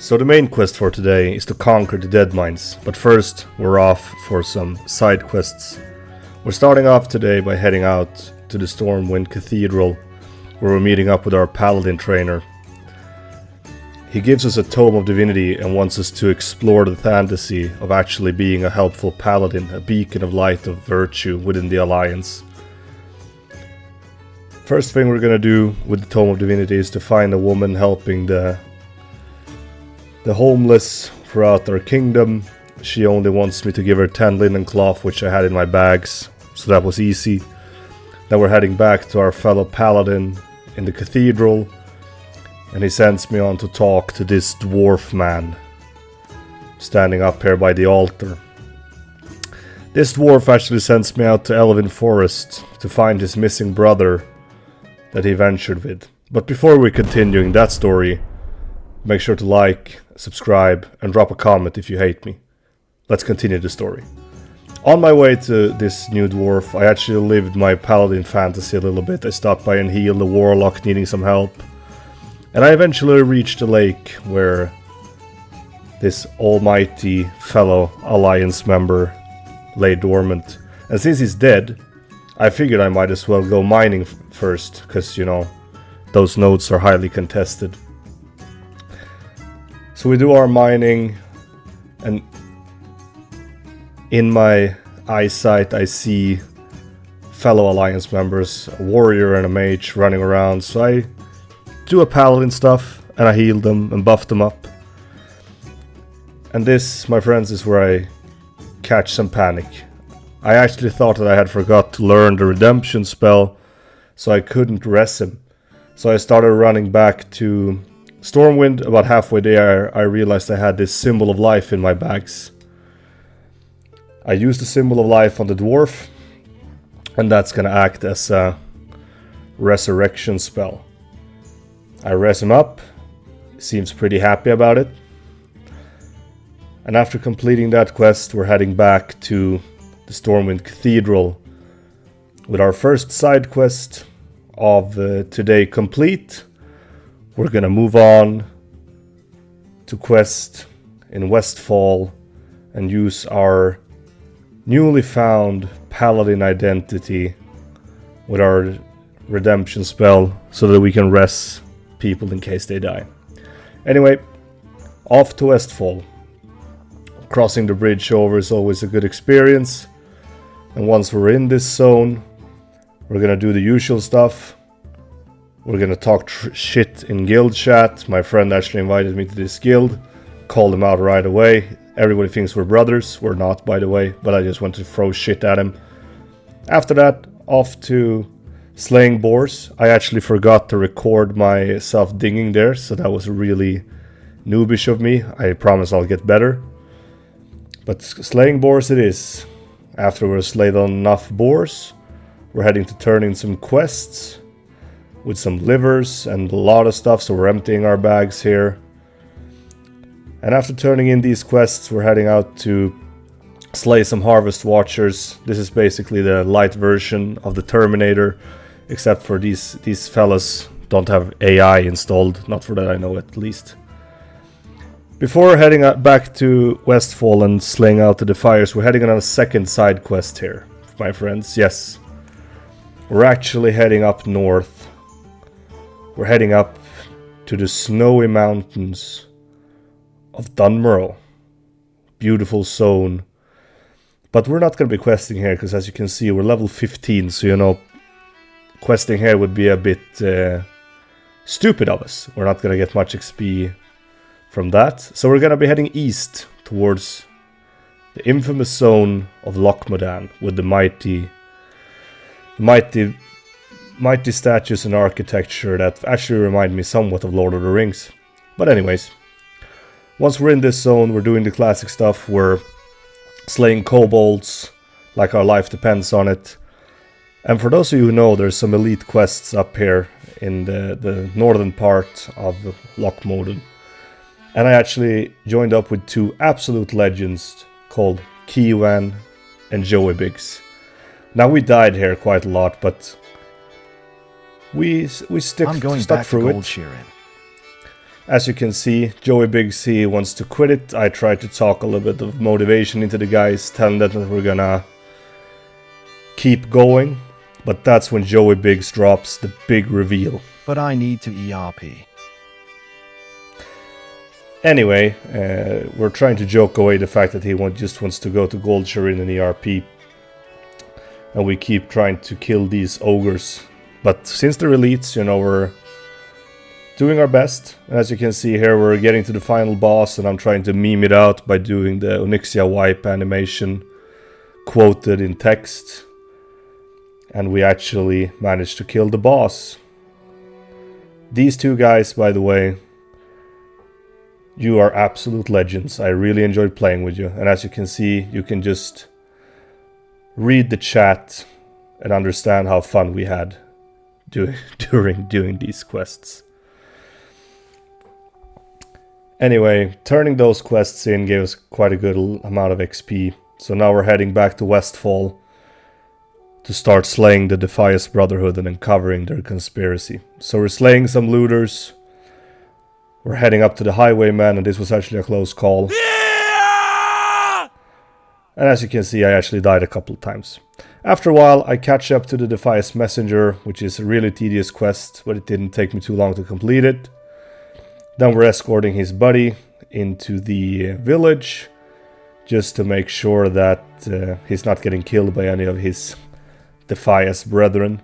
So the main quest for today is to conquer the Deadmines, but first we're off for some side quests. We're starting off today by heading out to the Stormwind Cathedral, where we're meeting up with our paladin trainer. He gives us a tome of divinity and wants us to explore the fantasy of actually being a helpful paladin, a beacon of light of virtue within the Alliance. First thing we're gonna do with the tome of divinity is to find a woman helping the homeless throughout our kingdom. She only wants me to give her 10 linen cloth, which I had in my bags, so that was easy. Now we're heading back to our fellow paladin in the cathedral, and he sends me on to talk to this dwarf man standing up here by the altar. This dwarf actually sends me out to Elven Forest to find his missing brother that he ventured with. But before we continue in that story, make sure to like, subscribe, and drop a comment if you hate me. Let's continue the story. On my way to this new dwarf, I actually lived my paladin fantasy a little bit. I stopped by and healed the warlock needing some help. And I eventually reached the lake where this almighty fellow Alliance member lay dormant. And since he's dead, I figured I might as well go mining first, because, you know, those nodes are highly contested. So we do our mining, and in my eyesight I see fellow Alliance members, a warrior and a mage running around. So I do a paladin stuff, and I heal them and buff them up. And this, my friends, is where I catch some panic. I actually thought that I had forgot to learn the redemption spell, so I couldn't res him. So I started running back to Stormwind. About halfway there, I realized I had this symbol of life in my bags. I used the symbol of life on the dwarf, and that's gonna act as a resurrection spell. I res him up, seems pretty happy about it. And after completing that quest, we're heading back to the Stormwind Cathedral with our first side quest of today complete. We're gonna move on to quest in Westfall and use our newly found paladin identity with our redemption spell so that we can res people in case they die. Anyway, off to Westfall. Crossing the bridge over is always a good experience, and once we're in this zone, we're gonna do the usual stuff. We're gonna talk shit in guild chat. My friend actually invited me to this guild. Called him out right away. Everybody thinks we're brothers. We're not, by the way, but I just want to throw shit at him. After that, off to slaying boars. I actually forgot to record myself dinging there, so that was really noobish of me. I promise I'll get better. But slaying boars it is. After we're slayed on enough boars, we're heading to turn in some quests with some livers and a lot of stuff, so we're emptying our bags here. And after turning in these quests, we're heading out to slay some harvest watchers. This is basically the light version of the Terminator, except for these fellas don't have AI installed, not for that I know at least. Before heading back to Westfall and slaying out the Defiers, we're heading on a second side quest here, my friends. Yes, we're actually heading up north. We're heading up to the snowy mountains of Dunmurrow. Beautiful zone. But we're not going to be questing here, because as you can see, we're level 15, so you know, questing here would be a bit stupid of us. We're not going to get much XP from that. So we're going to be heading east towards the infamous zone of Lochmodan with the mighty statues and architecture that actually remind me somewhat of Lord of the Rings. But anyways, once we're in this zone, we're doing the classic stuff. We're slaying kobolds like our life depends on it. And for those of you who know, there's some elite quests up here in the northern part of Lochmodan. And I actually joined up with two absolute legends called Kiwan and Joey Biggs. Now we died here quite a lot, but we stuck through it. Shearing. As you can see, Joey Big C wants to quit it. I tried to talk a little bit of motivation into the guys, telling them that we're gonna keep going. But that's when Joey Biggs drops the big reveal. But I need to ERP. Anyway, we're trying to joke away the fact that he just wants to go to Gold Sharin in ERP. And we keep trying to kill these ogres. But since they're elites, you know, we're doing our best. As you can see here, we're getting to the final boss, and I'm trying to meme it out by doing the Onyxia wipe animation quoted in text. And we actually managed to kill the boss. These two guys, by the way, you are absolute legends. I really enjoyed playing with you. And as you can see, you can just read the chat and understand how fun we had during doing these quests. Anyway, turning those quests in gave us quite a good amount of XP. So now we're heading back to Westfall to start slaying the Defias Brotherhood and uncovering their conspiracy. So we're slaying some looters. We're heading up to the Highwayman, and this was actually a close call. Yeah! And as you can see, I actually died a couple of times. After a while, I catch up to the Defias Messenger, which is a really tedious quest, but it didn't take me too long to complete it. Then we're escorting his buddy into the village, just to make sure that he's not getting killed by any of his Defias brethren.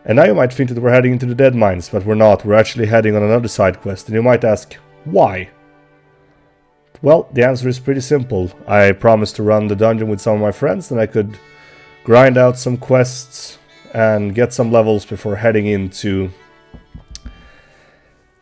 And now you might think that we're heading into the Deadmines, but we're not. We're actually heading on another side quest, and you might ask, why? Well, the answer is pretty simple. I promised to run the dungeon with some of my friends, and I could grind out some quests and get some levels before heading into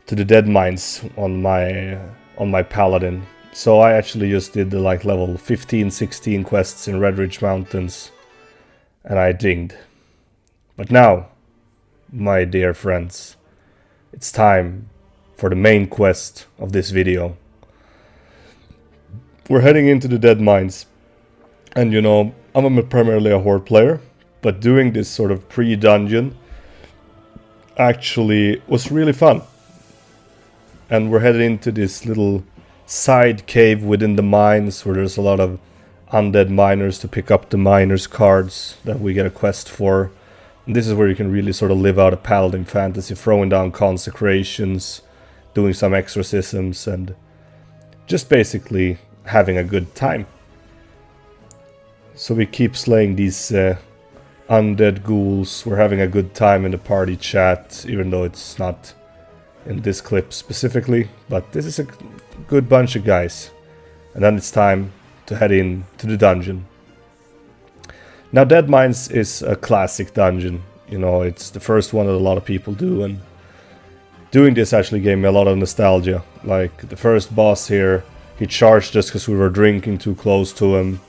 the Deadmines on my paladin. So I actually just did the level 15-16 quests in Red Ridge Mountains, and I dinged. But now, my dear friends, it's time for the main quest of this video. We're heading into the Deadmines, and you know, I'm primarily a horde player, but doing this sort of pre-dungeon actually was really fun. And we're headed into this little side cave within the mines where there's a lot of undead miners to pick up the miners cards that we get a quest for. And this is where you can really sort of live out a paladin fantasy, throwing down consecrations, doing some exorcisms, and just basically having a good time. So we keep slaying these undead ghouls. We're having a good time in the party chat, even though it's not in this clip specifically, but this is a good bunch of guys. And then it's time to head in to the dungeon. Now, Deadmines is a classic dungeon. You know, it's the first one that a lot of people do, and doing this actually gave me a lot of nostalgia. Like, the first boss here, he charged us because we were drinking too close to him.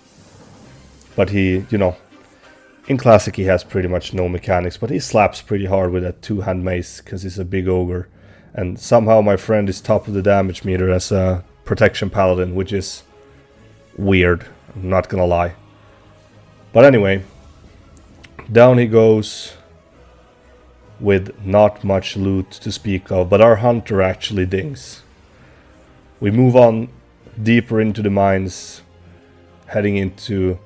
But he, you know, in Classic he has pretty much no mechanics, but he slaps pretty hard with that two-hand mace because he's a big ogre. And somehow my friend is top of the damage meter as a protection paladin, which is weird, I'm not gonna lie. But anyway, down he goes with not much loot to speak of, but our hunter actually dings. We move on deeper into the mines, heading into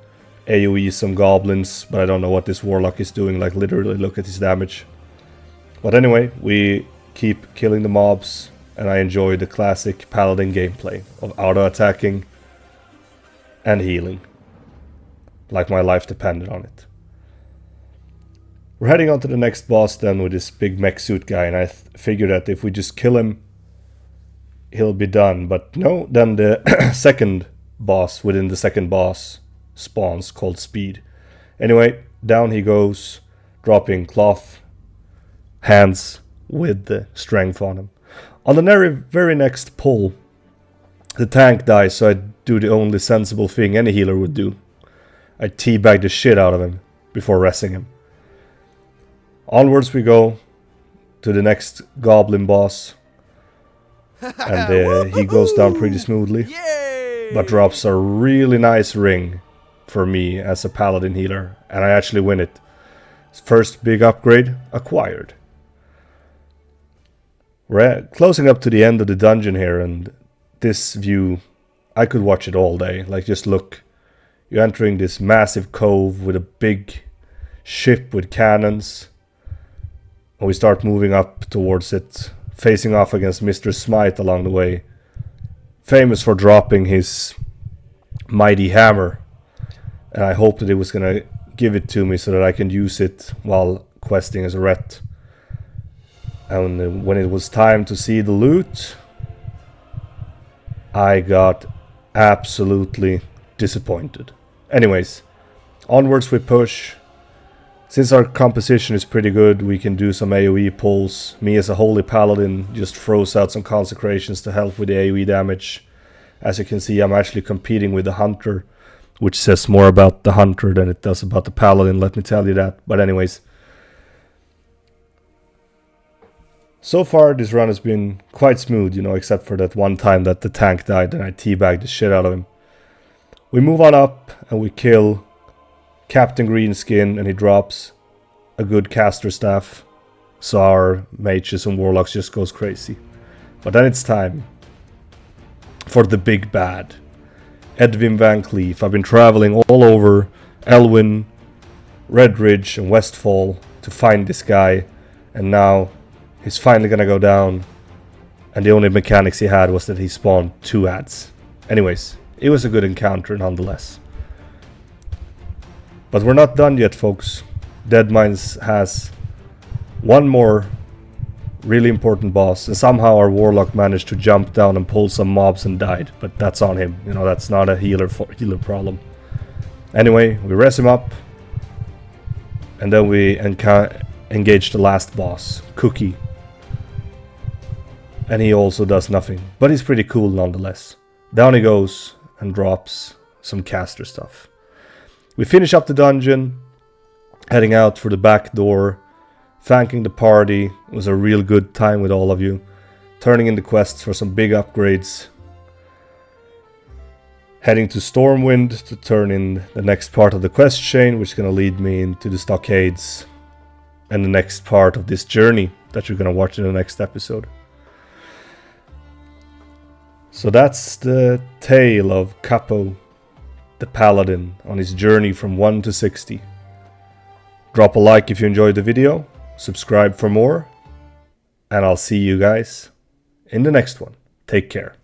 AoE some goblins, but I don't know what this warlock is doing, like literally look at his damage. But anyway, we keep killing the mobs, and I enjoy the classic paladin gameplay of auto-attacking and healing, like my life depended on it. We're heading on to the next boss then with this big mech suit guy, and I figure that if we just kill him, he'll be done. But no, then the second boss within the second boss spawns, called Speed. Anyway, down he goes, dropping cloth hands with the strength on him. On the very next pull, the tank dies, so I do the only sensible thing any healer would do. I teabag the shit out of him before resting him. Onwards we go to the next goblin boss, and he goes down pretty smoothly, but drops a really nice ring for me as a paladin healer, and I actually win it. First big upgrade acquired. We're closing up to the end of the dungeon here, and this view, I could watch it all day. Like, just look. You're entering this massive cove with a big ship with cannons. And we start moving up towards it, facing off against Mr. Smite along the way. Famous for dropping his mighty hammer. And I hoped that it was going to give it to me so that I can use it while questing as a ret. And when it was time to see the loot, I got absolutely disappointed. Anyways, onwards we push. Since our composition is pretty good, we can do some AoE pulls. Me as a holy paladin just throws out some consecrations to help with the AoE damage. As you can see, I'm actually competing with the hunter, which says more about the hunter than it does about the paladin, let me tell you that. But anyways, so far this run has been quite smooth, you know, except for that one time that the tank died and I teabagged the shit out of him. We move on up and we kill Captain Greenskin, and he drops a good caster staff. So our mages and warlocks just goes crazy. But then it's time for the big bad. Edwin Van Cleef. I've been traveling all over Elwyn, Redridge and Westfall to find this guy, and now he's finally gonna go down, and the only mechanics he had was that he spawned 2 ads. Anyways, it was a good encounter nonetheless. But we're not done yet, folks. Deadmines has one more really important boss, and somehow our warlock managed to jump down and pull some mobs and died, but that's on him. You know, that's not a healer problem. Anyway, we res him up, and then we engage the last boss, Cookie. And he also does nothing, but he's pretty cool nonetheless. Down he goes and drops some caster stuff. We finish up the dungeon, heading out for the back door, thanking the party. It was a real good time with all of you, turning in the quests for some big upgrades. Heading to Stormwind to turn in the next part of the quest chain, which is going to lead me into the stockades and the next part of this journey that you're going to watch in the next episode. So that's the tale of Capo, the Paladin, on his journey from 1 to 60. Drop a like if you enjoyed the video, subscribe for more, and I'll see you guys in the next one. Take care.